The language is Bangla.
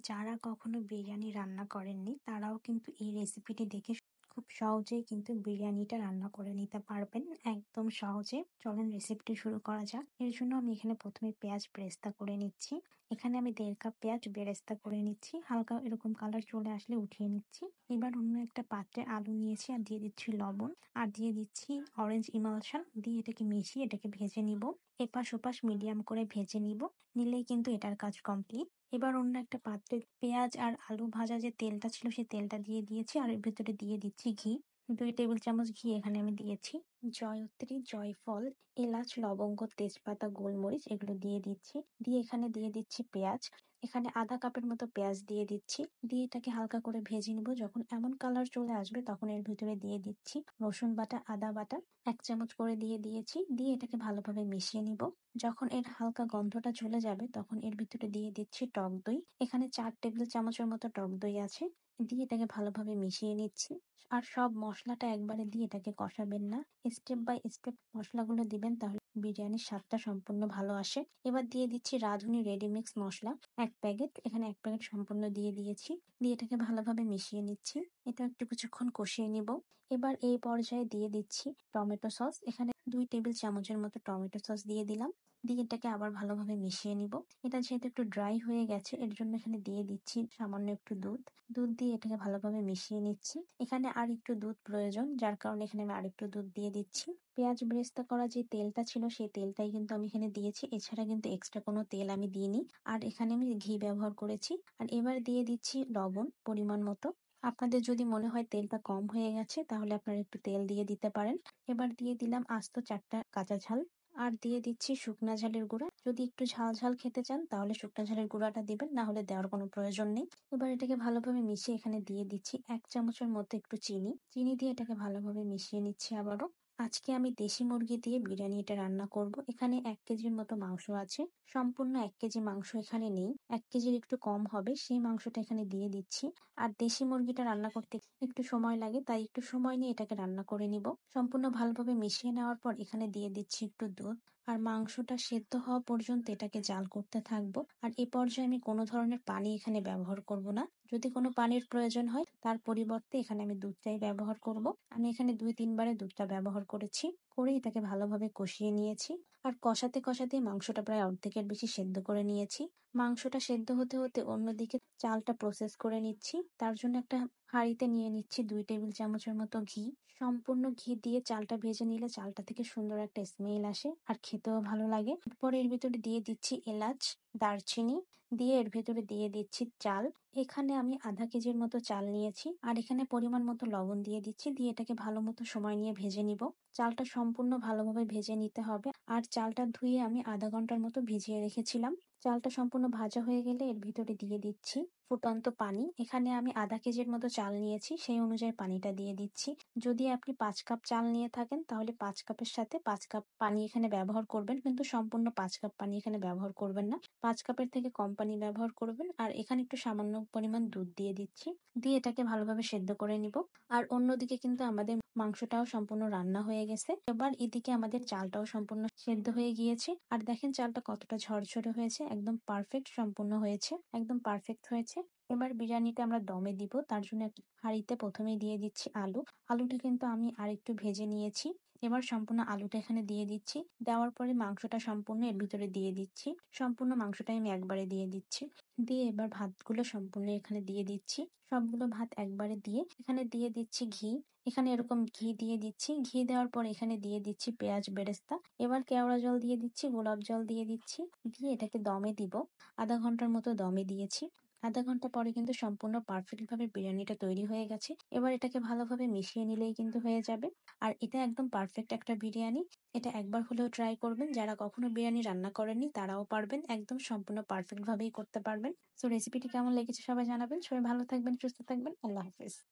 যারা কখনো বিরিয়ানি রান্না করেননি তারাও কিন্তু এই রেসিপিটি দেখে খুব সহজেই কিন্তু বিরিয়ানিটা রান্না করে নিতে পারবেন একদম সহজে। চলেন রেসিপিটি শুরু করা যাক। এর জন্য আমি এখানে প্রথমে পেঁয়াজ বেরেস্তা করে নিচ্ছি। এখানে আমি 1.5 কাপ পেঁয়াজ বেরেস্তা করে নিচ্ছি, হালকা এরকম কালার চলে আসলে উঠিয়ে নিচ্ছি। এবার অন্য একটা পাত্রে আলু নিয়েছি আর দিয়ে দিচ্ছি লবণ আর দিয়ে দিচ্ছি অরেঞ্জ ইমালশন, দিয়ে এটাকে মিশিয়ে এটাকে ভেজে নিব। এপাশ ওপাশ মিডিয়াম করে ভেজে নিব, নিলেই কিন্তু এটার কাজ কমপ্লিট। এবার অন্য একটা পাত্রে পেঁয়াজ আর আলু ভাজা যে তেলটা ছিল সেই তেলটা দিয়ে দিয়েছি আর এর ভেতরে দিয়ে দিচ্ছি ঘি। 2 টেবিল চামচ ঘি এখানে আমি দিয়েছি। জয়ত্রী, জয়ফল, এলাচ, লবঙ্গ, তেজপাতা, গোলমরিচ এগুলো দিয়ে দিচ্ছি। দিয়ে এখানে দিয়ে দিচ্ছি পেঁয়াজ। এখানে আধা কাপের মতো পেঁয়াজ দিয়ে দিচ্ছি। দিয়ে এটাকে হালকা করে ভেজে নিব। যখন এমন কালার চলে আসবে তখন এর ভিতরে দিয়ে দিচ্ছি রসুন বাটা, আদা বাটা 1 চামচ করে দিয়ে দিয়েছি। দিয়ে এটাকে ভালোভাবে মিশিয়ে নিব। যখন এর হালকা গন্ধটা চলে যাবে তখন এর ভিতরে দিয়ে দিচ্ছি টক দই। এখানে 4 টেবিল চামচের মতো টক দই আছে। দিয়ে এটাকে ভালোভাবে মিশিয়ে নিচ্ছি। আর সব মশলাটা একবারে দিয়ে এটাকে কষাবেন না, স্টেপ বাই স্টেপ মশলাগুলো দিবেন, তাহলে বিরিয়ানির স্বাদটা সম্পূর্ণ ভালো আসে। এবার দিয়ে দিচ্ছি রাঁধুনি রেডি মিক্স মশলা 1 প্যাকেট। এখানে 1 প্যাকেট সম্পূর্ণ দিয়ে দিয়েছি। দিয়ে এটাকে ভালোভাবে মিশিয়ে নিচ্ছি। এটা একটু কিছুক্ষণ কষিয়ে নিব। এবার এই পর্যায়ে দিয়ে দিচ্ছি টমেটো সস। এখানে 2 টেবিল চামচের মতো টমেটো সস দিয়ে দিলাম। দিয়ে এটাকে আবার ভালোভাবে মিশিয়ে নিব। এটা যেহেতু একটু ড্রাই হয়ে গেছে এর জন্য এখানে দিয়ে দিচ্ছি সামান্য একটু দুধ। দুধ দিয়ে এটাকে ভালোভাবে মিশিয়ে নিচ্ছি। এখানে আর একটু দুধ প্রয়োজন, যার কারণে এখানে আমি আরেকটু দুধ দিয়ে দিচ্ছি। পেঁয়াজ বেরেস্তা করা যে তেলটা ছিল সেই তেলটাই কিন্তু আমি এখানে দিয়েছি, এছাড়া কিন্তু এক্সট্রা কোনো তেল আমি দিইনি। আর এখানে আমি ঘি ব্যবহার করেছি। আর এবার দিয়ে দিচ্ছি লবণ পরিমাণ মতো। আপনাদের যদি মনে হয় তেলটা কম হয়ে গেছে তাহলে আপনারা একটু তেল দিয়ে দিতে পারেন। এবার দিয়ে দিলাম আস্ত 4টা কাঁচা ঝাল। আর দিয়ে দিচ্ছি শুকনা ঝালের গুঁড়া। যদি একটু ঝাল ঝাল খেতে চান তাহলে শুকনা ঝালের গুঁড়াটা দিবেন, না হলে দেওয়ার কোনো প্রয়োজন নেই। এবার এটাকে ভালোভাবে মিশিয়ে এখানে দিয়ে দিচ্ছি 1 চামচের মতো একটু চিনি। চিনি দিয়ে এটাকে ভালোভাবে মিশিয়ে নিচ্ছি আবারও। আজকে আমি দেশি মুরগি দিয়ে বিরিয়ানি এটা রান্না করব। এখানে 1 কেজির মতো মাংস আছে। সম্পূর্ণ 1 কেজি মাংস এখানে নেই, 1 কেজির একটু কম হবে, সেই মাংসটা এখানে দিয়ে দিচ্ছি। আর দেশি মুরগিটা রান্না করতে একটু সময় লাগে, তাই একটু সময় নিয়ে এটাকে রান্না করে নিব। সম্পূর্ণ ভালোভাবে মিশিয়ে নেওয়ার পর এখানে দিয়ে দিচ্ছি একটু দুধ। আর মাংসটা সেদ্ধ হওয়া পর্যন্ত এটাকে জাল করতে থাকবো। আর এই পর্যায়ে আমি কোনো ধরনের পানি এখানে ব্যবহার করব না। যদি কোনো পানির প্রয়োজন হয় তার পরিবর্তে এখানে আমি দুধটাই ব্যবহার করব। আমি এখানে 2-3 বারে দুধটা ব্যবহার করেছি। করে এটাকে ভালোভাবে কষিয়ে নিয়েছি। আর কষাতে কষাতে মাংসটা প্রায় অর্ধেকের বেশি সেদ্ধ করে নিয়েছি। মাংসটা সেদ্ধ হতে হতে অন্যদিকে চালটা প্রসেস করে নিচ্ছি। তার জন্য একটা হাঁড়িতে নিয়ে নিচ্ছি 2 টেবিল চামচের মতো ঘি। সম্পূর্ণ ঘি দিয়ে চালটা ভেজে নিলে চালটা থেকে সুন্দর একটা স্মেল আসে আর খেতেও ভালো লাগে। এরপর এর ভিতরে দিয়ে দিচ্ছি এলাচ, দারচিনি। দিয়ে এর ভেতরে দিয়ে দিচ্ছি চাল। এখানে আমি আধা কেজির মতো চাল নিয়েছি। আর এখানে পরিমাণ মতো লবণ দিয়ে দিচ্ছি। দিয়ে এটাকে ভালো মতো সময় নিয়ে ভেজে নিব। চালটা সম্পূর্ণ ভালোভাবে ভেজে নিতে হবে। আর চালটা ধুয়ে আমি আধা ঘন্টার মতো ভিজিয়ে রেখেছিলাম। চালটা সম্পূর্ণ ভাজা হয়ে গেলে এর ভিতরে দিয়ে দিচ্ছি ফুটন্ত পানি। এখানে আমি আধা কেজির মতো চাল নিয়েছি, সেই অনুযায়ী পানিটা দিয়ে দিচ্ছি। যদি আপনি 5 কাপ চাল নিয়ে থাকেন তাহলে 5 কাপের সাথে 5 কাপ পানি এখানে ব্যবহার করবেন, কিন্তু সম্পূর্ণ 5 কাপ পানি এখানে ব্যবহার করবেন না। 5 কাপের থেকে কম পানি ব্যবহার করবেন। আর এখানে একটু সামান্য পরিমাণ দুধ দিয়ে দিচ্ছি। দিয়ে এটাকে ভালোভাবে সেদ্ধ করে নিব। আর অন্যদিকে কিন্তু আমাদের মাংসটাও সম্পূর্ণ রান্না হয়ে গেছে। এবার এদিকে আমাদের চালটাও সম্পূর্ণ সেদ্ধ হয়ে গিয়েছে। আর দেখেন চালটা কতটা ঝরঝরে হয়েছে, একদম পারফেক্ট সম্পূর্ণ হয়েছে, একদম পারফেক্ট হয়েছে। এবার বিরিয়ানিটা আমরা দমে দিব, তার জন্য একটা হাঁড়িতে প্রথমেই দিয়ে দিচ্ছি আলু। আলুটা কিন্তু আমি আরেকটু ভেজে নিয়েছি। এবার সম্পূর্ণ আলুটা এখানে দিয়ে দিচ্ছি। দেওয়ার পরে মাংসটা সম্পূর্ণ এর ভিতরে দিয়ে দিচ্ছি। সম্পূর্ণ মাংসটাই আমি একবারে দিয়ে দিচ্ছি। দিয়ে এবার ভাতগুলো সম্পূর্ণ এখানে দিয়ে দিচ্ছি। সবগুলো ভাত একবারে দিয়ে এখানে দিয়ে দিচ্ছি ঘি। এখানে এরকম ঘি দিয়ে দিচ্ছি। ঘি দেওয়ার পর এখানে দিয়ে দিচ্ছি পেঁয়াজ বেরেস্তা। এবার কেওড়া জল দিয়ে দিচ্ছি, গোলাপ জল দিয়ে দিচ্ছি। দিয়ে এটাকে দমে দিব। আধা ঘন্টার মতো দমে দিয়েছি। আধা ঘন্টা পরে কিন্তু সম্পূর্ণ পারফেক্ট ভাবে বিরিয়ানিটা তৈরি হয়ে গেছে। এবার এটাকে ভালোভাবে মিশিয়ে নিলেই কিন্তু হয়ে যাবে। আর এটা একদম পারফেক্ট একটা বিরিয়ানি। এটা একবার হলেও ট্রাই করবেন। যারা কখনো বিরিয়ানি রান্না করেননি তারাও পারবেন, একদম সম্পূর্ণ পারফেক্ট ভাবেই করতে পারবেন। সো রেসিপিটি কেমন লেগেছে সবাই জানাবেন। সবাই ভালো থাকবেন, সুস্থ থাকবেন। আল্লাহ হাফেজ।